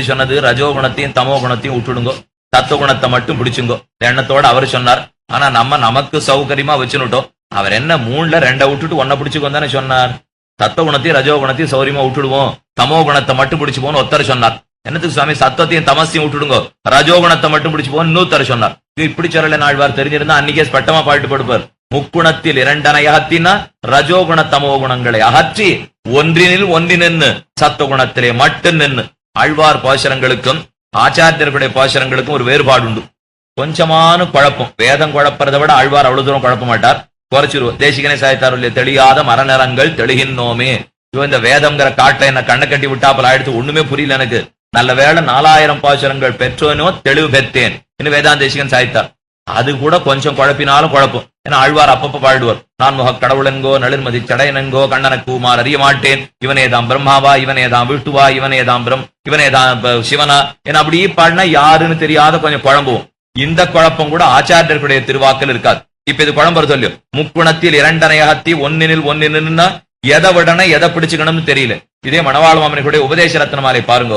சொன்னது ரஜோகுணத்தையும் தமோ குணத்தையும் விட்டுடுங்கோ, தத்துவகுணத்தை மட்டும் பிடிச்சுங்கோ எண்ணத்தோட அவர் சொன்னார். ஆனா நமக்கு சௌகரியமா வச்சுனுட்டோம். அவர் என்ன 3ல 2 விட்டுட்டு 1 பிடிச்சுக்கோ தானே சொன்னார். சத்துவகுணத்தையும் ரஜோகுணத்தையும் சௌரியமா விட்டுடுவோம், தமோ குணத்தை மட்டும் பிடிச்சுப்போன்னு ஒருத்தர் சொன்னார். என்னத்துக்கு சுவாமி சத்தத்தையும் தமசையும் விட்டுடுங்கோ, ரஜோகுணத்தை மட்டும் பிடிச்சுப்போன்னு இன்னொருத்தர் சொன்னார். இப்படி சொல்லல நாழ்வார், தெரிஞ்சிருந்தா அன்னைக்கே ஸ்பட்டமா பாட்டு படுப்பார். முக்குணத்தில் 2 அகத்தினா ரஜோகுண தமோ குணங்களை அகற்றி ஒன்றினில் ஒன்றினு சத்துவகுணத்திலே மட்டும் நின்று. ஆழ்வார் பாசுரங்களுக்கும் ஆச்சாரியர்களுடைய பாசுரங்களுக்கும் ஒரு வேறுபாடு உண்டு. கொஞ்சமான குழப்பம், வேதம் குழப்பறதை விட ஆழ்வார் அவ்வளவு தூரம் குழப்ப மாட்டார், குறைச்சிருவோம். தேசிகனை சாய்த்தார், தெளியாத மரநிறங்கள் தெளிகின்றோமே. இந்த வேதம்ங்கிற காட்டுல என்ன கண்ணை கட்டி விட்டாப்பல் ஆயிடுத்து, ஒண்ணுமே புரியல எனக்கு. நல்ல வேளை 4000 பாசுரங்கள் பெற்றோனோ தெளிவு பெற்றேன் இன்னும் வேதாந்த தேசிகன் சாய்த்தார். அது கூட கொஞ்சம் குழப்பினாலும் குழப்பம். ஏன்னா ஆழ்வார் அப்பப்ப பாடுவார், நான் முக கடவுளெங்கோ நளிர்மதி சடையனெங்கோ கண்ணன கூமார் அறிய மாட்டேன், இவனேதாம் பிரம்மாவா இவனேதாம் விஷ்ணுவா இவனேதாம் இவனேதாம் சிவனா என அப்படியே பாடினா யாருன்னு தெரியாத கொஞ்சம் குழம்புவோம். இந்த குழப்பம் கூட ஆச்சாரியர்களுடைய திருவாக்கல் இருக்காது. இப்ப இது குழம்புறது சொல்லு. முக்குணத்தில் 2 அகத்தி ஒன்னினில் ஒன்னினா எதை விடன எதை பிடிச்சுக்கணும்னு தெரியல. இதே மணவாள மாமனிகளுடைய உபதேச ரத்னமாலை பாருங்க.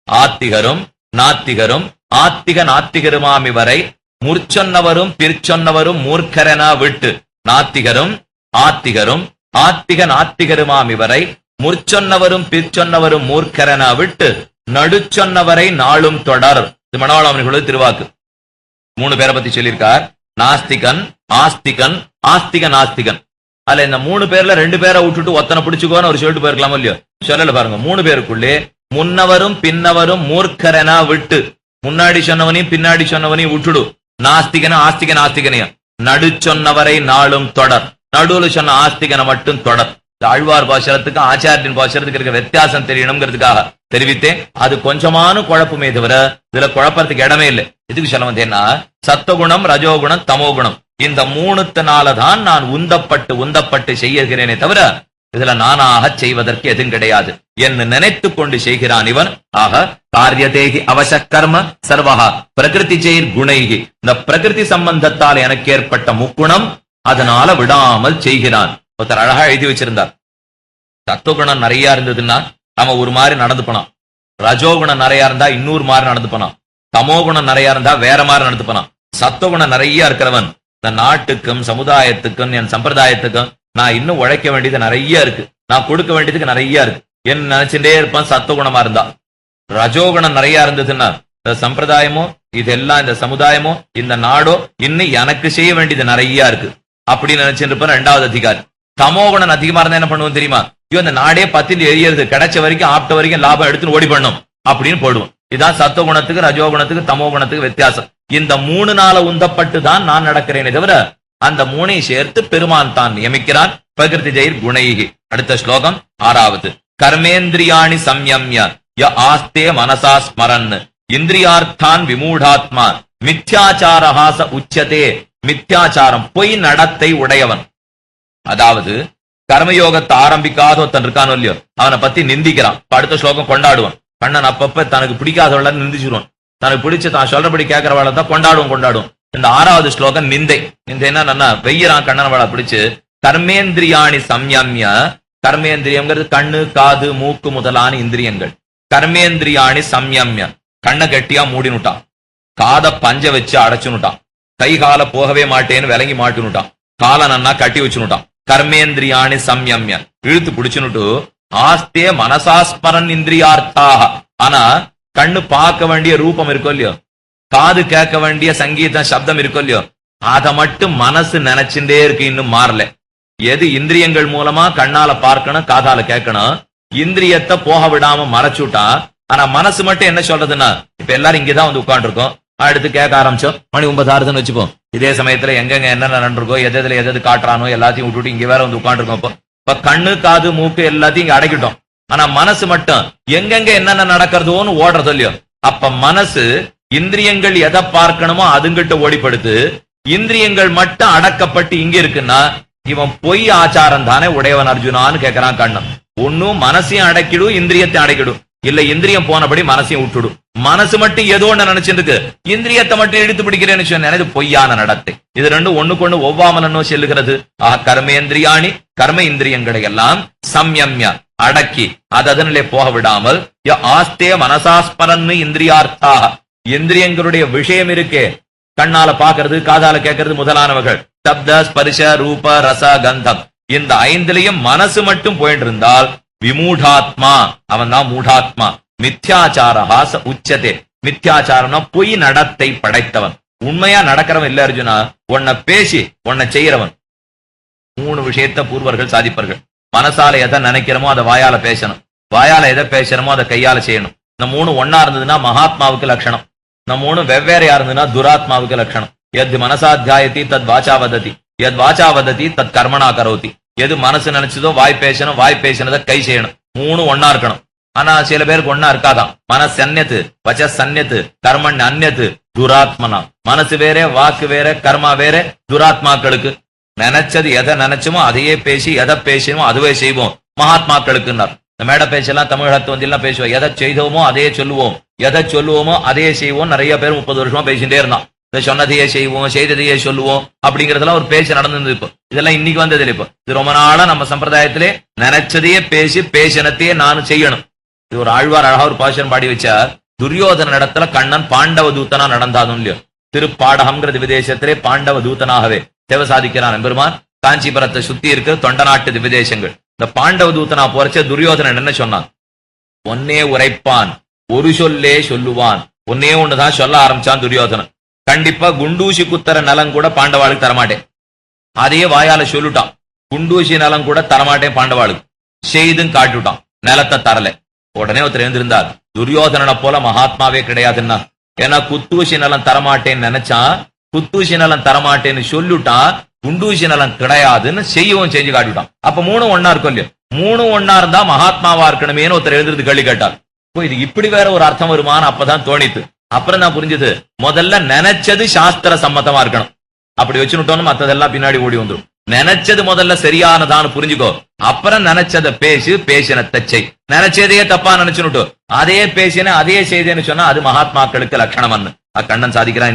ஆத்திகரும் நாத்திகரும் ஆத்திக நாத்திகருமாமி வரை முற்சொன்னவரும் பிற்சொன்னவரும் மூர்க்கரனா விட்டு. நாத்திகரும் ஆத்திகரும் ஆத்திக நாத்திகருமாமி வரை முற்சொன்னவரும் பிற்சொன்னவரும் மூர்க்கரனா விட்டு நடுச்சொன்னவரை நாளும் தொடர். இது மணவாள மாமனிகளுடைய திருவாக்கு. 3 பேரை பத்தி சொல்லியிருக்கார். நாஸ்திகன் ஆஸ்திகன் ஆஸ்திக நாஸ்திகன். அதுல இந்த 3 பேர்ல 2 பேரை விட்டுட்டு ஒத்தனை பிடிச்சுக்கோன்னு ஒரு சொல்லிட்டு போயிருக்கலாமோ இல்லையோ. சொல்லல பாருங்க, 3 பேருக்குள்ளே முன்னவரும் பின்னவரும் மூர்க்கரனா விட்டு. முன்னாடி சொன்னவனையும் பின்னாடி சொன்னவனையும் விட்டுடு. நாஸ்திகன ஆஸ்திக நாஸ்திகனையும் நடு சொன்னவரை நாளும் தொடர். நடுவுல சொன்ன ஆஸ்திகனை மட்டும் தொடர். ஆழ்வார் பாசுரத்துக்கு ஆச்சாரியன் பாசுரத்துக்கு இருக்க வித்தியாசம் தெரியணுங்கிறதுக்காக தெரிவித்தேன். அது கொஞ்சமான குழப்பமே தவிர இதுல குழப்பறதுக்கு இடமே இல்லை. இதுக்கு சொல்ல வந்தேன்னா சத்துவகுணம் ரஜோகுணம் தமோகுணம் இந்த 3னாலதான் நான் உந்தப்பட்டு செய்கிறேனே தவிர இதுல நானாக செய்வதற்கு எதுவும் கிடையாது என்று நினைத்து கொண்டு செய்கிறான் இவன். ஆக காரியதேகி அவச கர்ம சர்வஹா பிரகிருதி ஜெயிர் குணைகி. இந்த பிரகிருதி சம்பந்தத்தால் எனக்கு ஏற்பட்ட முக்குணம் அதனால விடாமல் செய்கிறான். ஒருத்தர் அழகா எழுதி வச்சிருந்தார், சத்துவகுணம் நிறைய இருந்ததுன்னா நம்ம ஒரு மாதிரி நடந்து போனான், ரஜோகுணம் நிறைய இருந்தா இன்னொரு மாதிரி நடந்து போனான், தமோகுணம் நிறைய இருந்தா வேற மாதிரி நடந்து போனான். சத்துவகுணம் நிறைய இருக்கிறவன் இந்த நாட்டுக்கும் சமுதாயத்துக்கும் என் சம்பிரதாயத்துக்கும் நான் இன்னும் உழைக்க வேண்டியது நிறைய இருக்கு, நான் கொடுக்க வேண்டியதுக்கு நிறைய இருக்கு என்ன நினைச்சுட்டே இருப்பான். சத்துவகுணமா இருந்தா. ரஜோகுணம் நிறைய இருந்ததுன்னா இந்த சம்பிரதாயமோ இதெல்லாம் இந்த சமுதாயமோ இந்த நாடோ இன்னும் எனக்கு செய்ய வேண்டியது நிறைய இருக்கு அப்படின்னு நினைச்சுட்டு இருப்பான் 2வது அதிகாரி. தமோகுணம் அதிகமா இருந்தா என்ன பண்ணுவோம் தெரியுமா? ஐயோ இந்த நாடே பத்தின்னு எரியறது, கிடைச்ச வரைக்கும் ஆப்ட வரைக்கும் லாபம் எடுத்துன்னு ஓடி பண்ணும் அப்படின்னு போடுவோம். இதான் சத்துவகுணத்துக்கு ரஜோகுணத்துக்கு தமோகுணத்துக்கு வித்தியாசம். இந்த 3 உந்தப்பட்டு தான் நான் நடக்கிறேனே தவிர அந்த 3ஐயும் சேர்த்து பெருமான் தான் நியமிக்கிறான். பிரகிருதி ஜெயிர் குணைகி. அடுத்த ஸ்லோகம் 6வது. கர்மேந்திரியாணி சம்யம்ய ய ஆஸ்தே மனசா ஸ்மரன் இந்திரியார்த்தான் விமூடாத்மா மித்யாச்சாரஹாச உச்சதே. மித்யாச்சாரம் பொய் நடத்தை உடையவன். அதாவது கர்மயோகத்தை ஆரம்பிக்காத ஒருத்தன் இருக்கானோ இல்லையோ அவனை பத்தி நிந்திக்கிறான். அடுத்த ஸ்லோகம் கொண்டாடுவான். கண்ணன் அப்பப்ப தனக்கு பிடிக்காதவள நிந்திச்சிருவான், தனக்கு பிடிச்ச தான் சொல்றபடி கேட்கிறவளை தான் கொண்டாடுவோம். இந்த 6வது ஸ்லோகம் நிந்தை. என்ன வெய்யறான் கண்ணனவளை பிடிச்சு. கர்மேந்திரியாணி சம்யம்ய. கர்மேந்திரியம்ங்கிறது கண்ணு காது மூக்கு முதலான இந்திரியங்கள். கர்மேந்திரியாணி சம்யம்ய. கண்ணை கட்டியா மூடினுட்டான், காதை பஞ்ச வச்சு அடைச்சுனுட்டான், கை கால போகவே மாட்டேன்னு விளங்கி மாட்டுனுட்டான், காலை நன்னா கட்டி வச்சுனுட்டான். கர்மேந்திரியாணி சம்யம்ய இழுத்து பிடிச்சுனுட்டு ஆஸ்தே மனசாஸ்மரன் இந்திரியார்த்தாக. ஆனா கண்ணு பார்க்க வேண்டிய ரூபம் இருக்கோ இல்லையோ, காது கேட்க வேண்டிய சங்கீதம் சப்தம் இருக்கோ இல்லையோ, அதை மட்டும் மனசு நினைச்சுட்டே இருக்கு, இன்னும் மாறல. எது இந்திரியங்கள் மூலமா கண்ணால பார்க்கணும் காதால கேட்கணும், இந்திரியத்தை போக விடாம மறைச்சுட்டா. ஆனா மனசு மட்டும் என்ன சொல்றதுன்னா இப்ப எல்லாரும் இங்கதான் வந்து உட்காந்து இருக்கோம், அடுத்து கேட்க ஆரம்பிச்சோம், மணி 9 ஆறுதுன்னு வச்சுப்போம். இதே சமயத்துல எங்கெங்க என்னென்ன நடந்திருக்கோ எது காட்டுறானோ எல்லாத்தையும் விட்டுட்டு இங்க வேற வந்து உட்காந்து இருக்கோம். இப்ப கண்ணு காது மூக்கு எல்லாத்தையும் இங்க அடைக்கிட்டோம். ஆனா மனசு மட்டும் எங்கெங்க என்னென்ன நடக்கிறதோன்னு ஓடுறது இல்லையோ. அப்ப மனசு இந்திரியங்கள் எதை பார்க்கணுமோ அதுங்கிட்ட ஓடிப்படுத்து, இந்திரியங்கள் மட்டும் அடக்கப்பட்டு இங்க இருக்குன்னா இவன் பொய் ஆச்சாரம் தானே உடையவன் அர்ஜுனான்னு கேட்கிறான் கண்ணன். ஒன்னும் மனசையும் அடைக்கிடும் இந்திரியத்தை அடைக்கிடும், இல்ல இந்திரியம் போனபடி மனசையும் விட்டுடும். மனசு மட்டும் ஏதோ ஒண்ணு நினைச்சிருக்கு, இந்திரியத்தை மட்டும் எடுத்து பிடிக்கிறேன்னு சொன்னது பொய்யான நடத்தை. இது ரெண்டும் ஒண்ணுக்கு ஒவ்வாமலன்னு செல்லுகிறது. கர்மேந்திரியாணி கர்ம இந்திரியங்களை எல்லாம் சம்யம்ய அடக்கி அதனிலே போக விடாமல் ஆஸ்தே மனசாஸ்மரன்னு இந்திரியார்த்தா, இந்திரியங்களுடைய விஷயம் இருக்கே, கண்ணால பாக்குறது, காதால கேட்கறது முதலானவர்கள், சப்த ஸ்பரிச ரூப ரச கந்தம், இந்த ஐந்துலயும் மனசு மட்டும் போயிட்டு இருந்தால் விமூடாத்மா, அவன் தான் மூடாத்மா. மித்யாச்சாரஹாச உச்சதே, மித்யாச்சாரம்னா பொய் நடத்தை படைத்தவன், உண்மையா நடக்கிறவன் இல்ல அர்ஜுனா, உன்னை பேசி உன்னை செய்யறவன். 3 விஷயத்தை பூர்வர்கள் சாதிப்பார்கள். மனசால எதை நினைக்கிறோமோ அதை வாயால பேசணும், வாயால எதை பேசுறோமோ அதை கையால செய்யணும். இந்த 3 ஒன்னா இருந்ததுன்னா மகாத்மாவுக்கு லட்சணம், இந்த 3 வெவ்வேறையா இருந்ததுன்னா துராத்மாவுக்கு லட்சணம். எது மனசாத்தியாயத்தி தத் வாச்சா வதத்தி, எத் வாச்சா வதத்தி தத் கர்மனா கரோதி. எது மனசு நினைச்சதோ வாய் பேசணும், வாய் பேசினதை கை செய்யணும். 3 ஒன்னா இருக்கணும். ஆனா சில பேருக்கு ஒன்னா இருக்காதான். மனசு அந்நியத்து, வச்ச சந்நியத்து, கர்மன் அந்நியத்து, துராத்மனா. மனசு வேற, வாக்கு வேற, கர்மா வேற. துராத்மாக்களுக்கு நினைச்சது எதை நினைச்சோமோ அதையே பேசி, எதை பேசணுமோ அதுவே செய்வோம் மகாத்மாக்களுக்குன்னார். இந்த மேடை பேச்செல்லாம் தமிழகத்து வந்து பேசுவோம், எதை செய்தோமோ அதையே சொல்லுவோம், எதை சொல்லுவோமோ அதையே செய்வோம். நிறைய பேர் 30 வருஷமா பேசிட்டே இருந்தான். இதை சொன்னதையே செய்வோம், செய்ததையே சொல்லுவோம் அப்படிங்கறதெல்லாம் ஒரு பேச்சு நடந்தது. இப்போ இதெல்லாம் இன்னைக்கு வந்தது இப்போ, இது ரொம்ப நாளா நம்ம சம்பிரதாயத்திலே நினைச்சதையே பேசி, பேசினத்தையே நானும் செய்யணும். இது ஒரு ஆழ்வார் அழகா ஒரு பாஷன் பாடி வச்சார். துரியோதன இடத்துல கண்ணன் பாண்டவ தூத்தனா நடந்தாதும் இல்லையோ, திருப்பாடகம்ங்கிறது விதேசத்திலே பாண்டவ தூத்தனாகவே தேவ சாதிக்கிறான் எம்பெருமான். காஞ்சிபுரத்தை சுத்தி இருக்கிற தொண்ட நாட்டு விதேசங்கள். இந்த பாண்டவ தூத்தனா போறச்ச துரியோதனன் என்ன சொன்னான்? ஒன்னே உரைப்பான், ஒரு சொல்லே சொல்லுவான். ஒன்னே ஒண்ணுதான் சொல்ல ஆரம்பிச்சான் துரியோதனன். கண்டிப்பா குண்டூசி குத்தர நலம் கூட பாண்டவாளுக்கு தரமாட்டேன், அதையே வாயால சொல்லுட்டான். குண்டூசி நலம் கூட தரமாட்டேன் பாண்டவாளுக்கு, செய்தும் காட்டுட்டான், நிலத்தை தரல. உடனே ஒருத்தர் எழுந்திருந்தார், துரியோதனனை போல மகாத்மாவே கிடையாதுன்னா. ஏன்னா குத்தூசி நலம் தரமாட்டேன்னு நினைச்சான், குத்தூசி நலம் தரமாட்டேன்னு சொல்லிட்டான், குண்டூசி நலம் கிடையாதுன்னு செய்யவும் செஞ்சு காட்டிட்டான். அப்ப 3 ஒன்னா இருக்கும் இல்லையோ, 3 ஒன்னா இருந்தா மகாத்மாவா இருக்கணுமேனு ஒருத்தர் எழுந்திருந்து கேள்வி கேட்டார். இது இப்படி வேற ஒரு அர்த்தம் வருமானு அப்பதான் தோணித்து. அப்புறம் தான் புரிஞ்சது, முதல்ல நினைச்சது சாஸ்திர சம்மத்தமா இருக்கணும். அப்படி வச்சுட்டோம் மத்ததெல்லாம் பின்னாடி ஓடி வந்துடும். நினைச்சது முதல்ல சரியானதான்னு புரிஞ்சுக்கோ, அப்புறம் நினைச்சதை பேசு, பேசினத்தை செய். நினைச்சதையே தப்பா நினைச்சுட்டு அதே பேசின அதே செய்தேன்னு சொன்னா அது மகாத்மாக்களுக்கு லட்சணம். கண்ணன் சாதிக்கிறான்,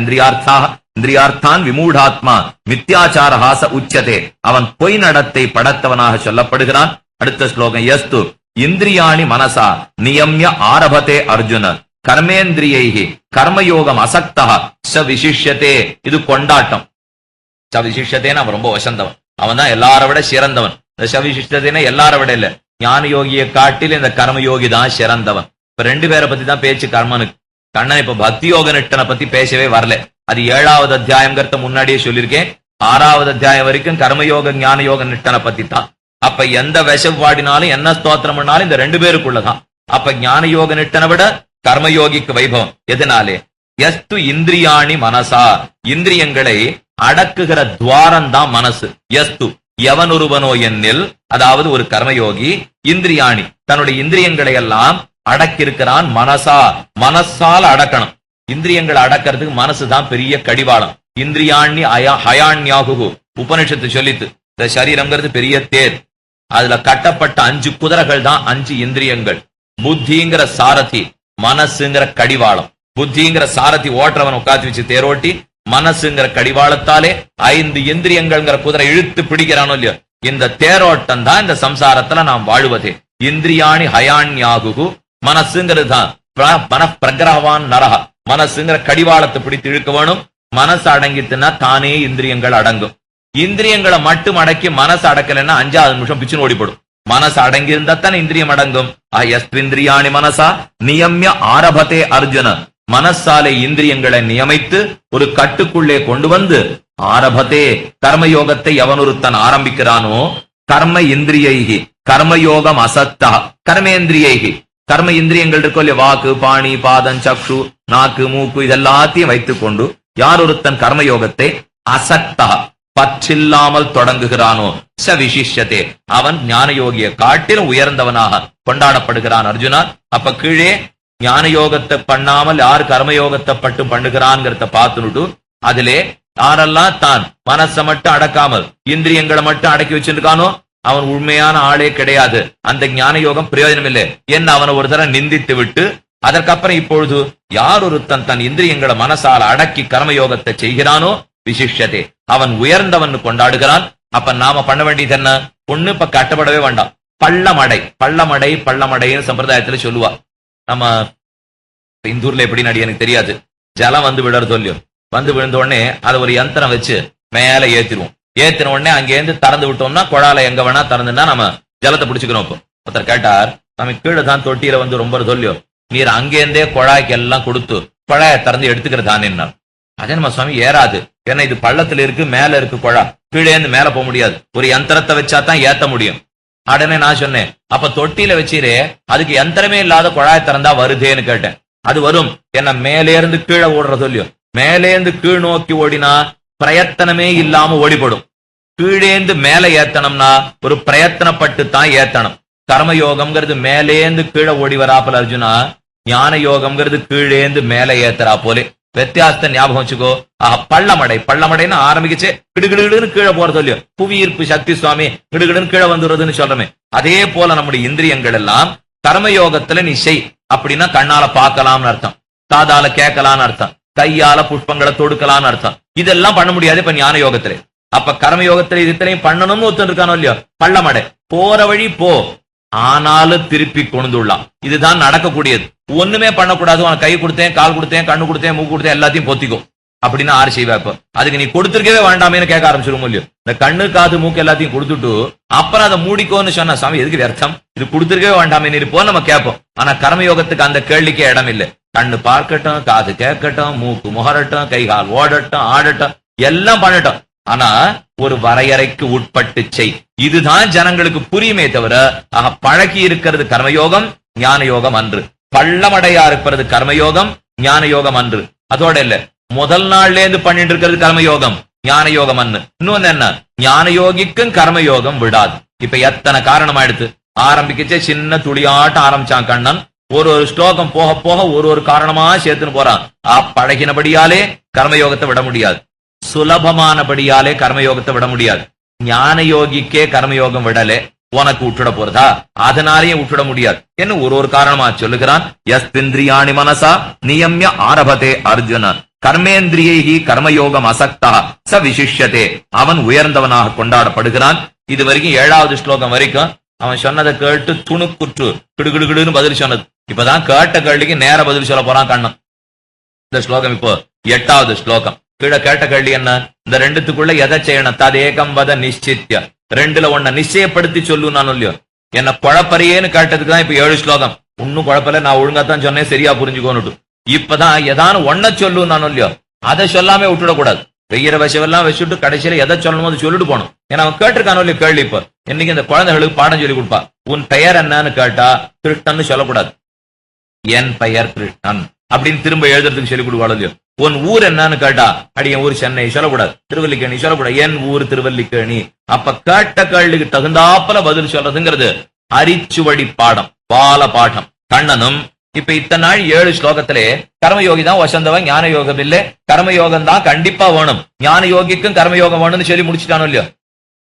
இந்திரியார்த்தான் விமூடாத்மா மித்யாச்சாரஹாச உச்சதே, அவன் பொய் நடத்தை படைத்தவனாக சொல்லப்படுகிறான். அடுத்த ஸ்லோகம், யஸ்து இந்திரியாணி மனசா நியம்ய ஆரபதே அர்ஜுன கர்மேந்திரியைஹி கர்மயோகம் அசக்தா ச விசிஷ்யதே. இது கொண்டாட்டம். ச விசிஷ்யத்தேன்னு அவன் ரொம்ப வசந்தவன், அவன் தான் எல்லார விட சிறந்தவன். இந்த ச விசிஷ்டத்தேன எல்லார விட இல்ல, ஞான யோகியை காட்டில் இந்த கர்மயோகி தான் சிறந்தவன். இப்ப 2 பேரை பத்தி தான் பேச்சு கர்மனுக்கு. கண்ணன் இப்ப பக்தி யோக நிஷ்டனை பத்தி பேசவே வரல. அது 7வது அத்தியாயம்ங்கிறத முன்னாடியே சொல்லியிருக்கேன். 6வது அத்தியாயம் வரைக்கும் கர்மயோக ஞான யோக நிஷ்டனை பத்தி தான். அப்ப எந்த விஷம் பாடினாலும் என்ன ஸ்தோத்திரம் பண்ணாலும் இந்த 2 பேருக்குள்ளதான். அப்ப ஞான யோக நிஷ்டனை விட கர்மயோகிக்கு வைபவம் எதனாலே? யஸ்து இந்திரியாணி மனசா, இந்திரியங்களை அடக்குகிற துவாரம் தான் மனசு. யஸ்து எவன் ஒருவனோ என்னில், அதாவது ஒரு கர்மயோகி இந்திரியாணி தன்னுடைய இந்திரியங்களை எல்லாம் அடக்கியிருக்கிறான். மனசா, மனசால் அடக்கணும். இந்திரியங்களை அடக்கிறதுக்கு மனசுதான் பெரிய கடிவாளம். இந்திரியாணி ஹயாண்யாகு உபனிஷத்து சொல்லித்து. இந்த சரீரம்ங்கிறது பெரிய தேர், அதுல கட்டப்பட்ட 5 குதிரைகள் தான் 5 இந்திரியங்கள். புத்திங்கிற சாரதி, மனசுங்கிற கடிவாளம். புத்திங்கிற சாரதி ஓட்டுறவன் உட்காந்து வச்சு தேரோட்டி, மனசுங்கிற கடிவாளத்தாலே 5 இந்திரியங்கள்ங்கிற குதிரை இழுத்து பிடிக்கிறானோ இல்லையோ, இந்த தேரோட்டம் தான் இந்த சம்சாரத்துல நாம் வாழுவதே. இந்திரியாணி ஹயாண்யாகு, மனசுங்கிறது தான் மன பிரகிரகவான் நரகா. மனசுங்கிற கடிவாளத்தை பிடித்து இழுக்க வேணும். மனசு அடங்கிட்டுனா தானே இந்திரியங்கள் அடங்கும். இந்திரியங்களை மட்டும் அடக்கி மனசு அடக்கலைன்னா 5வது நிமிஷம் பிச்சுன்னு ஓடிப்படும். மனசு அடங்கி இருந்தா தானே இந்திரியம் அடங்கும். யஸ்திந்திரியாணி மனசா நியம்ய ஆரபதே அர்ஜுன, மனசாலை இந்திரியங்களை நியமித்து ஒரு கட்டுக்குள்ளே கொண்டு வந்து ஆரபதே கர்மயோகத்தை எவனொருத்தன் ஆரம்பிக்கிறானோ, கர்ம இந்திரியைகி கர்மயோகம் அசத்தா கர்மேந்திரியைகி, கர்ம இந்திரியங்கள் இருக்கோ இல்லையா, வாக்கு பாணி பாதம் சக்ஷு நாக்கு மூக்கு இதெல்லாத்தையும் வைத்துக் கொண்டு யார் ஒருத்தன் கர்மயோகத்தை அசக்தா பற்றில்லாமல் தொடங்குகிறானோ ச விசிஷ்யத்தே, அவன் ஞான யோகியை காட்டிலும் உயர்ந்தவனாக கொண்டாடப்படுகிறான். அர்ஜுனா, அப்ப கீழே ஞான யோகத்தை பண்ணாமல் யார் கர்மயோகத்தை பட்டு பண்ணுகிறான்ங்கிறத பார்த்துட்டு, அதிலே யாரெல்லாம் தான் மனசை மட்டும் அடக்காமல் இந்திரியங்களை மட்டும் அடக்கி வச்சிருக்கானோ அவன் உண்மையான ஆளே கிடையாது. அந்த ஞான யோகம் பிரயோஜனம் இல்லை என்ன அவனை ஒரு தடவை நிந்தித்து விட்டு, அதற்கப்புறம் இப்பொழுது யார் ஒருத்தன் தன் இந்திரியங்களை மனசால அடக்கி கர்மயோகத்தை செய்கிறானோ விசிஷ்யதே, அவன் உயர்ந்தவன் கொண்டாடுகிறான். அப்ப நாம பண்ண வேண்டியது என்ன? ஒண்ணு இப்ப கட்டப்படவே வேண்டாம். பள்ளமடை பள்ளமடை பள்ளமடைன்னு சம்பிரதாயத்துல சொல்லுவா. நம்ம இந்தூர்ல எப்படி நடி எனக்கு தெரியாது. ஜலம் வந்து விடுறது சொல்லியும் வந்து விழுந்த உடனே அதை ஒரு யந்திரம் வச்சு மேல ஏத்திடுவோம். ஏத்தின உடனே அங்கேருந்து திறந்து விட்டோம்னா குழால எங்க வேணா திறந்துன்னா நம்ம ஜலத்தை பிடிச்சுக்கிறோம். இப்போ ஒருத்தர் கேட்டார், நம்ம கீழே தான் தொட்டியில வந்து ரொம்ப சொல்லியும் நீர் அங்கேருந்தே குழாய்க்கு எல்லாம் கொடுத்து குழாயை திறந்து எடுத்துக்கிறதான்னு. அதே நம்ம சுவாமி ஏறாது, ஏன்னா இது பள்ளத்துல இருக்கு, மேல இருக்கு குழா, கீழே இருந்து மேல போக முடியாது, ஒரு யந்திரத்தை வச்சா தான் ஏத்த முடியும். உடனே நான் சொன்னேன், அப்ப தொட்டியில வச்சிரே அதுக்கு யந்திரமே இல்லாத குழாயை திறந்தா வருதேன்னு கேட்டேன். அது வரும், என்ன மேலே இருந்து கீழே ஓடுற சொல்லியும் மேலேந்து கீழ் நோக்கி ஓடினா பிரயத்தனமே இல்லாம ஓடிப்படும். கீழேந்து மேல ஏத்தனம்னா ஒரு பிரயத்தனப்பட்டு தான் ஏத்தனம். கர்மயோகம்ங்கிறது மேலேந்து கீழே ஓடி வராப்பல அர்ஜுனா, ஞான யோகம்ங்கிறது கீழேந்து மேல ஏத்தரா போலே. வித்தியாசத்தை ஞாபகம் வச்சுக்கோ. பள்ளமடை பள்ளமடைன்னு ஆரம்பிச்சு கிடுகிடுன்னு கீழே போறது இல்லையோ, புவியீர்ப்பு சக்தி சுவாமி கிடுகிடுன்னு கீழே வந்துடுறதுன்னு சொல்றமே. அதே போல நம்முடைய இந்திரியங்கள் எல்லாம் கர்மயோகத்துல நீ செய் அப்படின்னா கண்ணால பார்க்கலாம்னு அர்த்தம், காதால கேட்கலான்னு அர்த்தம், கையால புஷ்பங்களை தொடுக்கலான்னு அர்த்தம். இதெல்லாம் பண்ண முடியாது இப்ப ஞான யோகத்திலே. அப்ப கர்மயோகத்துல இது இத்தனையும் பண்ணணும்னு ஒருத்தன் இருக்கானோ இல்லையோ, பள்ளமடை போற வழி போ, ஆனாலும் திருப்பி கொண்டுள்ளான். இதுதான் நடக்கக்கூடியது. ஒண்ணுமே பண்ணக்கூடாது, உனக்கு கை கொடுத்தேன், கால் கொடுத்தேன், கண்ணு கொடுத்தேன், மூக்கு கொடுத்தேன், எல்லாத்தையும் பொத்திக்கும் அப்படின்னா ஆறு செய்வா. இப்ப அதுக்கு நீ கொடுத்துருக்கவே வேண்டாமேன்னு கேட்க ஆரம்பிச்சிருமோ இல்லையோ. இந்த கண்ணு காது மூக்கு எல்லாத்தையும் கொடுத்துட்டு அப்புறம் அதை மூடிக்கோன்னு சொன்ன சாமி எதுக்கு வியர்த்தம், இது கொடுத்துருக்கவே வேண்டாமே இருப்போம் நம்ம கேட்போம். ஆனா கர்மயோகத்துக்கு அந்த கேள்விக்கே இடம் இல்லை. கண்ணு பார்க்கட்டும், காது கேட்கட்டும், மூக்கு முகரட்டும், கை கால் ஓடட்டும், ஆடட்டும், எல்லாம் பண்ணட்டும், ஆனா ஒரு வரையறைக்கு உட்பட்டு செய். இதுதான் ஜனங்களுக்கு புரியுமே தவிர பழகி இருக்கிறது கர்மயோகம், ஞான யோகம் அன்று. பள்ளமடையா இருக்கிறது கர்மயோகம், ஞான யோகம் அன்று. அதோட இல்ல, முதல் நாள்ல இருந்து பண்ணிட்டு இருக்கிறது கர்மயோகம், ஞான யோகம் அன்று. இன்னொன்னு என்ன, ஞான யோகிக்கும் கர்மயோகம் விடாது. இப்ப எத்தனை காரணம் ஆயிடுத்து. ஆரம்பிக்கச்சே சின்ன துளியாட்டம் ஆரம்பிச்சான் கண்ணன், ஒரு ஒரு ஸ்லோகம் போக போக ஒரு ஒரு காரணமா சேர்த்துன்னு போறான். பழகினபடியாலே கர்மயோகத்தை விட முடியாது, சுலபமானபடியாலே கர்மயோகத்தை விட முடியாது. ஞான யோகிக்கே கர்மயோகம் விடலே, உனக்கு விட்டுட போறதா, அதனாலேயே விட்டுட முடியாது என்ன ஒரு ஒரு காரணமா சொல்லுகிறான். யஸ்திந்திரியாணி மனசா நியம்ய ஆரபதே அர்ஜுன கர்மேந்திரியைஹி கர்மயோகம் அசக்தா ச விசிஷ்யதே. அவன் உயர்ந்தவனாக கொண்டாடப்படுகிறான். இது வரைக்கும் 7வது ஸ்லோகம் வரைக்கும் அவன் சொன்னதை கேட்டு துணுக்குற்று கிடுகிடுகிடுன்னு பதில் சொன்னது. இப்பதான் கேட்ட கேள்விக்கு நேர பதில் சொல்ல போறான் கண்ணன். இந்த ஸ்லோகம் இப்போ 8வது ஸ்லோகம். கீழே கேட்ட கேள்வி என்ன, இந்த ரெண்டுத்துக்குள்ள எதை செய்யணும், ததேகம் வத நிச்சித்ய, ரெண்டுல ஒன்ன நிச்சயப்படுத்தி சொல்லு நான் இல்லையோ. என்ன குழப்பறையேன்னு கேட்டதுக்கு தான் இப்ப 7 ஸ்லோகம். ஒன்னும் குழப்பல, நான் ஒழுங்கா தான் சொன்னேன், சரியா புரிஞ்சுக்கோன்னு. இப்பதான் எதான ஒன்ன சொல்லு நான் இல்லையோ, அதை சொல்லாம விட்டுடக்கூடாது. வெய்யற விஷயெல்லாம் வச்சுட்டு கடைசியில எதை சொல்லணும் அது சொல்லிட்டு போகணும். ஏன்னா அவன் கேட்டிருக்கானோ இல்லையோ கேள்வி. இப்ப இன்னைக்கு இந்த குழந்தைகளுக்கு பாடம் சொல்லி கொடுப்பா. உன் பெயர் என்னன்னு கேட்டா கிருஷ்ணன் சொல்லக்கூடாது, என் பெயர் கிருஷ்ணன் அப்படின்னு திரும்ப எழுதுறதுக்கு சொல்லிக் கொடுவாளோ இல்லையோ. உன் ஊர் என்னன்னு கேட்டா அடி என் ஊர் சென்னை சொல்லக்கூடாது, திருவல்லிக்கேணி சொல்லக்கூடாது, என் ஊர் திருவல்லிக்கேணி. அப்ப கேட்ட கேள்விக்கு தகுந்தாப்பல பதில் சொல்றதுங்கிறது அரிச்சுவடி பாடம், பால பாடம். கண்ணனும் இப்ப இத்தனை நாள் 7 ஸ்லோகத்திலே கர்மயோகி தான் வசந்தவன், ஞான யோகம் இல்ல, கர்மயோகம் தான் கண்டிப்பா வேணும், ஞான யோகிக்கும் கர்மயோகம் வேணும்னு சொல்லி முடிச்சுட்டானோ இல்லையோ.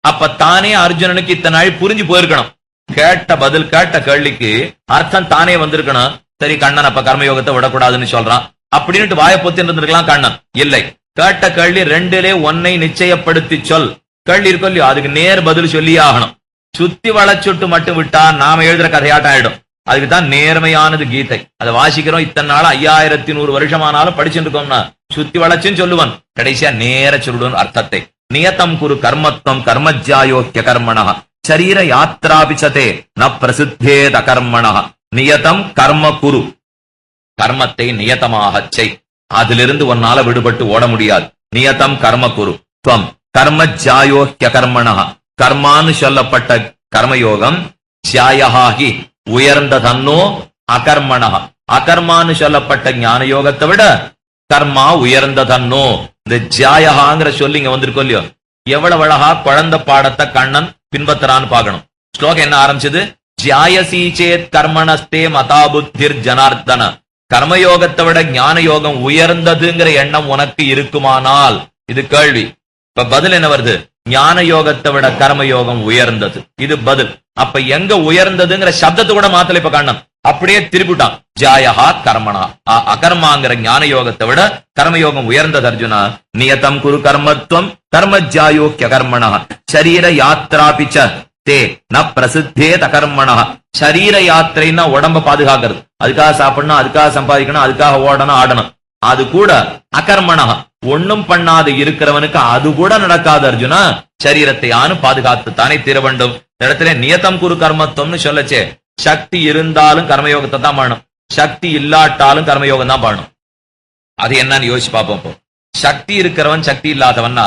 அப்ப தானே அர்ஜுனனுக்கு இத்தனை நாள் புரிஞ்சு போயிருக்கணும். கேட்ட பதில், கேட்ட கேள்விக்கு அர்த்தம் தானே வந்திருக்கணும். சரி கண்ணன் அப்ப கர்மயோகத்தை விடக்கூடாதுன்னு சொல்றான் அப்படின்ட்டு வாயை பொத்தி இருந்திருக்கலாம். கண்ணன் இல்லை, கேட்ட கேள்வி 2லே 1 நிச்சயப்படுத்தி சொல். கேள்வி இருக்கும் இல்லையோ, அதுக்கு நேர் பதில் சொல்லியே ஆகணும். சுத்தி வளைச்சுட்டு மட்டும் விட்டா நாம எழுதுற கதையாட்டம் ஆயிடும். அதுக்குதான் நேர்மையானது கீதை. அதை வாசிக்கிறோம் இத்தனை நாள் 5100 வருஷமானாலும் படிச்சுட்டு இருக்கோம்னா சுத்தி வளைச்சுன்னு சொல்லுவான், கடைசியா நேர சொல்லுவன் அர்த்தத்தை. நியதம் குரு கர்மத்வம் கர்மஜ்யாயோக்கிய கர்மணः சரீர யாத்ராபிச்சதே ந பிரசித்தேத கர்மணः. நியதம் கர்ம குரு, கர்மத்தை நியதமாக செய், அதிலிருந்து உன்னால விடுபட்டு ஓட முடியாது. நியதம் கர்ம குரு துவம் கர்மஜ்யாயோக்கிய கர்மணः, கர்மான்னு சொல்லப்பட்ட கர்மயோகம், ஜாயஹாகி உயர்ந்ததன்னோ அகர்மணः, அகர்மான்னு சொல்லப்பட்ட ஞான யோகத்தை விட கர்மா உயர்ந்ததன்னோ. இந்த ஜாயஹாங்கிற சொல்லி இங்க வந்திருக்கோம் இல்லையோ, எவ்வளவு அழகா குழந்தை பாடத்தை கண்ணன் பின்பற்றுறான்னு பார்க்கணும். ஸ்லோகம் என்ன ஆரம்பிச்சது, ஜாயசி சேத் கர்மணஸ்தே மதா புத்திர் ஜனார்தன. கர்மயோகத்தை விட ஞான யோகம் உயர்ந்ததுங்கிற எண்ணம் உனக்கு இருக்குமானால், இது கேள்வி. இப்ப பதில் என்ன வருது, ஞான யோகத்தை விட கர்மயோகம் உயர்ந்தது, இது பதில். அப்ப எங்க உயர்ந்ததுங்கிற சப்தத்தை கூட மாத்தல இப்ப கண்ணன், அப்படியே திருப்பிட்டான். ஜாயஹா கர்மணா, அகர்மாங்கிற ஞான யோகத்தை விட கர்மயோகம் உயர்ந்தது அர்ஜுனா. நியதம் குரு கர்மத்வம் கர்மஜ்யாயோக்கிய கர்மணः சரீர யாத்ராபிச்ச தே ந பிரசித்தே தகர்மணா. சரீர யாத்திரைன்னா உடம்ப பாதுகாக்கிறது, அதுக்காக சாப்பிடணும், அதுக்காக சம்பாதிக்கணும், அதுக்காக ஓடணும் ஆடணும். அது கூட அகர்மணா, ஒண்ணும் பண்ணாது இருக்கிறவனுக்கு அது கூட நடக்காது அர்ஜுனா. சரீரத்தை யானு பாதுகாத்து தானே தீர வேண்டும். இந்த இடத்துல நியதம் குரு கர்மத்துவம்னு சொல்லச்சே, சக்தி இருந்தாலும் கர்மயோகத்தை தான் பண்ணணும், சக்தி இல்லாட்டாலும் கர்மயோகம் தான் பண்ணணும். அது என்னன்னு யோசிச்சு பார்ப்போம். சக்தி இருக்கிறவன் சக்தி இல்லாதவன்னா,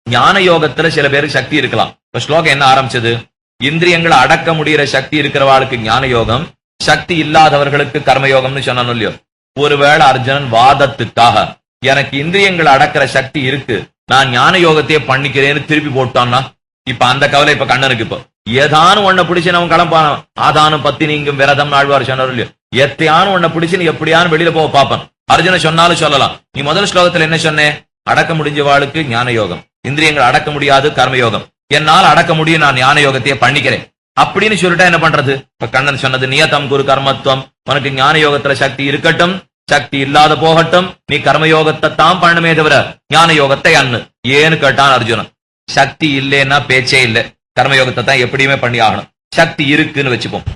ஞான யோகத்துல சில பேருக்கு சக்தி இருக்கலாம். இப்ப ஸ்லோகம் என்ன ஆரம்பிச்சது? இந்திரியங்களை அடக்க முடிகிற சக்தி இருக்கிறவாளுக்கு ஞான யோகம், சக்தி இல்லாதவர்களுக்கு கர்மயோகம்னு சொன்னானோ இல்லையோ. ஒருவேளை அர்ஜுனன் வாதத்துக்காக எனக்கு இந்திரியங்களை அடக்கிற சக்தி இருக்கு, நான் ஞான யோகத்தையே பண்ணிக்கிறேன்னு திருப்பி போட்டான்னா, இப்ப அந்த கவலை இப்ப கண்ணனுக்கு. இப்போ ஏதானும் ஒன்ன பிடிச்சு நம்ம கிளம்பான, ஆதானும் பத்தி நீங்கும் விரதம் ஆழ்வார் சொன்னார் இல்லையோ. எத்தையானும் ஒன்ன பிடிச்சு எப்படியானு வெளியில போக பாப்பன். அர்ஜுனன் சொன்னாலும் சொல்லலாம். நீ முதல் ஸ்லோகத்துல என்ன சொன்னே? அடக்க முடிஞ்சவாளுக்கு ஞான யோகம், இந்திரியங்கள் அடக்க முடியாது கர்மயோகம், என்னால் அடக்க முடியும், நான் ஞான யோகத்தையே பண்ணிக்கிறேன் அப்படின்னு சொல்லிட்டா என்ன பண்றது? இப்ப கண்ணன் சொன்னது நியதம் குரு கர்மத்துவம். உனக்கு ஞான யோகத்துல சக்தி இருக்கட்டும், சக்தி இல்லாத போகட்டும், நீ கர்மயோகத்தை தான் பண்ணுமே தவிர ஞான யோகத்தை அண்ணு. ஏன்னு கேட்டான் அர்ஜுனன். சக்தி இல்லைன்னா பேச்சே இல்லை, கர்மயோகத்தை தான் எப்படியுமே பண்ணி ஆகணும். சக்தி இருக்குன்னு வச்சுப்போம்.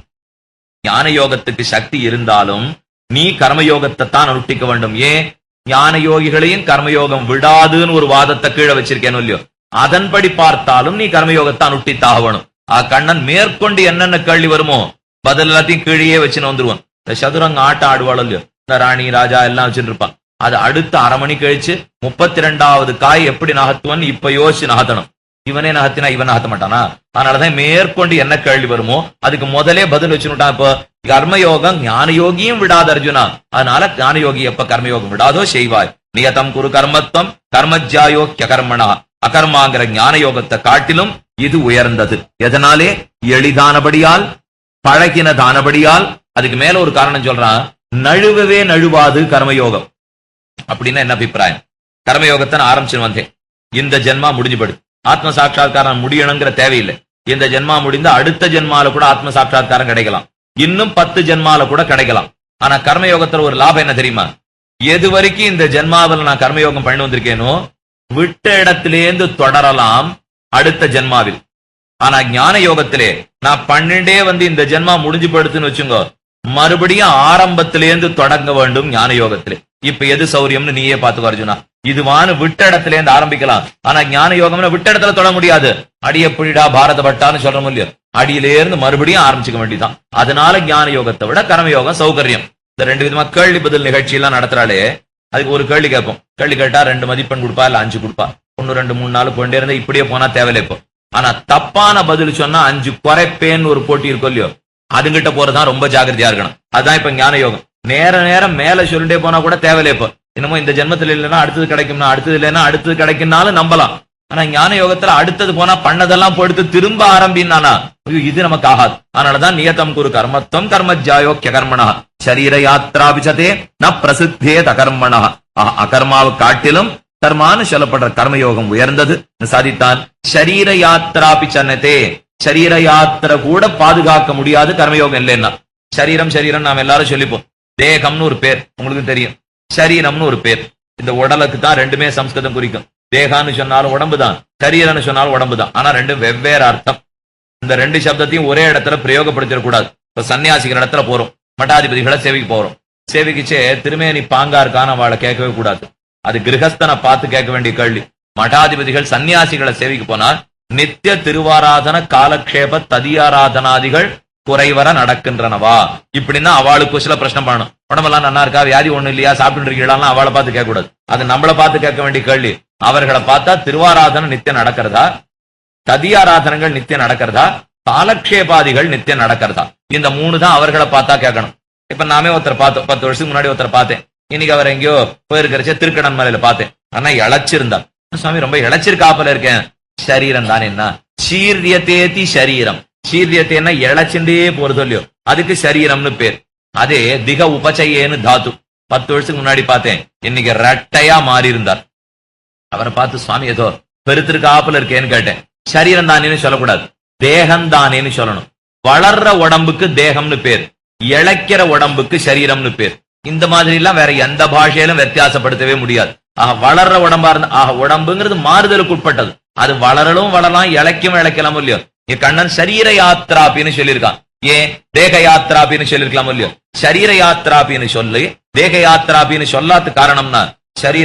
ஞான யோகத்துக்கு சக்தி இருந்தாலும் நீ கர்மயோகத்தை தான் அனுஷ்டிக்க வேண்டும். ஏன்? ஞான யோகிகளையும் கர்மயோகம் விடாதுன்னு ஒரு வாதத்தை கீழே வச்சிருக்கேன்னு இல்லையோ, அதன்படி பார்த்தாலும் நீ கர்மயோகத்தை அனுஷ்டித்தாக வேணும். கண்ணன் மேற்கொண்டு என்னென்ன கேள்வி வருமோ பதில் எல்லாத்தையும் கீழே வச்சுன்னு வந்துருவான். இந்த சதுரங்க ஆட்டம் ஆடுவாள் இல்லையோ, இந்த ராணி ராஜா எல்லாம் வச்சுட்டு இருப்பான். அது அடுத்த அரை மணி கழிச்சு 32வது காய் எப்படி நகத்துவன்னு இப்ப யோசிச்சு நகத்தணும். இவனே நகத்தினா இவன் நகத்த மாட்டானா? அதனாலதான் மேற்கொண்டு என்ன கேள்வி வருமோ அதுக்கு முதலே பதில் வச்சுட்டான். இப்ப கர்மயோகம் ஞான யோகியும் விடாத அர்ஜுனா, அதனால ஞான யோகி எப்ப கர்மயோகம் விடாதோ செய்வாய். நியதம் குரு கர்மத்துவம் கர்மஜ்யாயோக்கிய கர்மணா. அகர்மாங்கிற ஞான யோகத்தை காட்டிலும் இது உயர்ந்தது. எதனாலே? எளிதானபடியால், பழகினதானபடியால். அதுக்கு மேல ஒரு காரணம் சொல்றான், நழுவவே நழுவாது கர்மயோகம். அப்படின்னா என்ன அபிப்பிராயம்? கர்மயோகத்தை நான் ஆரம்பிச்சு வந்தேன், இந்த ஜென்மா முடிஞ்சுபடு, ஆத்ம சாட்சா்காரம் முடியணுங்கிற தேவையில்லை. இந்த ஜென்மா முடிந்த அடுத்த ஜென்மால கூட ஆத்ம சாட்சா்காரம் கிடைக்கலாம், இன்னும் 10 ஜென்மால கூட கிடைக்கலாம். ஆனா கர்மயோகத்துல ஒரு லாபம் என்ன தெரியுமா? எது வரைக்கும் இந்த ஜென்மாவில் நான் கர்மயோகம் பண்ணி வந்திருக்கேனோ விட்ட இடத்திலேந்து தொடரலாம் அடுத்த ஜென்மாவில். ஆனா ஞான யோகத்திலே நான் பன்னெண்டே இந்த ஜென்மா முடிஞ்சு படுத்துன்னு வச்சுங்கோ, மறுபடியும் ஆரம்பத்திலேந்து தொடங்க வேண்டும் ஞான யோகத்திலே. இப்ப எது சௌரியம்னு நீயே பாத்துக்கோ அர்ஜுனா. இதுவான விட்ட இடத்துல இருந்து ஆரம்பிக்கலாம். ஆனா ஞான யோகம்னா விட்ட இடத்துல தொட முடியாது. அடிய புடிடா பாரத பட்டான்னு சொல்றோம் இல்லையோ, அடியிலே இருந்து மறுபடியும் ஆரம்பிச்சுக்க வேண்டியதான். அதனால ஞான யோகத்தை விட கர்மயோகம் சௌகரியம். இந்த 2 விதமா கேள்வி பதில் நிகழ்ச்சி எல்லாம் நடத்துறாளே, அதுக்கு ஒரு கேள்வி கேட்போம். கேள்வி கேட்டா 2 மதிப்பெண் கொடுப்பா, இல்ல 5 கொடுப்பா. 1 2 3 4 போயிட்டே இருந்தா இப்படியே போனா தேவையில்லை. இப்போ ஆனா தப்பான பதில் சொன்னா 5 குறைப்பேன்னு ஒரு போட்டி இருக்கும் இல்லையோ, அதுங்கிட்ட போறதுதான் ரொம்ப ஜாகிரதையா இருக்கணும். அதுதான் இப்ப ஞான யோகம். நேரம் மேல சொல்லிட்டே போனா கூட தேவையில்லை. இப்போ இன்னமும் இந்த ஜென்மத்தில் இல்லைன்னா அடுத்தது கிடைக்கும்னா, அடுத்தது இல்லைன்னா அடுத்தது கிடைக்கும்னாலும் நம்பலாம். ஆனா ஞான யோகத்துல அடுத்தது போனா பண்ணதெல்லாம் போடுத்து திரும்ப ஆரம்பினானா இது நமக்கு ஆகாது. அதனாலதான் நியதம் குரு கர்மத்துவம் கர்மஜ்யாயோக்கிய கர்மணா சரீர யாத்ராபிச்சதே ந பிரசித்தே தகர்மணா. அகர்மாவை காட்டிலும் கர்மான்னு சொல்லப்படுற கர்மயோகம் உயர்ந்தது சாதித்தான். சரீர யாத்ராபிச்சனதே, சரீர யாத்திரை கூட பாதுகாக்க முடியாது கர்மயோகம் இல்லைன்னா. சரீரம் சரீரம் நாம் எல்லாரும் சொல்லிப்போம். தேகம்னு ஒரு பேர் உங்களுக்கு தெரியும், சரீரம்னு ஒரு பேர். இந்த உடலுக்கு தான் ரெண்டுமே சம்ஸ்கிருதம் குறிக்கும். தேகான்னு சொன்னாலும் உடம்பு தான், சரீரம்னு சொன்னாலும் உடம்பு தான். ஆனா ரெண்டும் வெவ்வேறு அர்த்தம். இந்த 2 சப்தத்தையும் ஒரே இடத்துல பிரயோகப்படுத்திடக்கூடாது. இப்ப சன்னியாசிக்கிற இடத்துல போறோம், மட்டாதிபதிகளை சேவைக்கு போறோம். சேவைக்குச்சே திருமேனி பாங்கா இருக்கான்னு அவளை கேட்கவே கூடாது. அது கிரகஸ்தனை பார்த்து கேட்க வேண்டிய கேள்வி. மட்டாதிபதிகள் சன்னியாசிகளை சேவைக்கு போனால் நித்திய திருவாராதன காலக்ஷேப ததியாராதனாதிகள் குறைவர நடக்கின்றனவா இப்படின்னா அவளுக்கு சில பிரச்சனை பண்ணணும். உடம்பெல்லாம் நல்லா இருக்கா, வியாதி ஒண்ணு இல்லையா, சாப்பிட்டு இருக்கீங்களா, அவளை பார்த்து கேட்க கூடாது. அது நம்மளை பார்த்து கேட்க வேண்டிய கேள்வி. அவர்களை பார்த்தா திருவாராதனை நித்தியம் நடக்கிறதா, ததியாராதனங்கள் நித்தியம் நடக்கிறதா, காலக்ஷேபாதிகள் நித்தியம் நடக்கிறதா, இந்த 3 தான் அவர்களை பார்த்தா கேட்கணும். இப்ப நாமே ஒருத்தர் பார்த்தோம், 10 வருஷத்துக்கு முன்னாடி ஒருத்தர் பார்த்தேன். இன்னைக்கு அவர் எங்கேயோ போயிருக்கிறச்ச திருக்கடன் மலையில பார்த்தேன். ஆனா இழைச்சிருந்தார். சுவாமி ரொம்ப இழைச்சிருக்காப்பல இருக்கேன். சரீரம் தான் என்ன, சீரியத்தேதி சரீரம். சீரியத்தேன்னா இழைச்சுட்டே போறது இல்லையோ, அதுக்கு சரீரம்னு பேர். அதே திக உபச்சயேன்னு தாத்து. 10 வருஷத்துக்கு முன்னாடி பார்த்தேன், இன்னைக்கு ரெட்டையா மாறி இருந்தார். அவரை பார்த்து சுவாமி ஏதோ பெருத்திருக்காப்புல இருக்கேன்னு கேட்டேன். சரீரம் தானேன்னு சொல்லக்கூடாது, தேகம் தானேன்னு சொல்லணும். வளர்ற உடம்புக்கு தேகம்னு பேர், இழைக்கிற உடம்புக்கு சரீரம்னு பேர். இந்த மாதிரி எல்லாம் வேற எந்த பாஷையிலும் வித்தியாசப்படுத்தவே முடியாது. வளர்ற உடம்பா இருந்தா உடம்புங்கிறது மாறுதலுக்கு உட்பட்டது. அது வளரலும் வளரலாம், இழைக்கும் இழைக்கலாம் இல்லையோ. இங்க கண்ணன் சரீர யாத்ராபின்னு சொல்லியிருக்கான். ஏன் தேக யாத்ராபின்னு சொல்லிருக்கலாம் இல்லையோ? சரீர யாத்ராபின்னு சொல்லி தேக யாத்ராபின்னு சொல்லாத காரணம்னா சரீர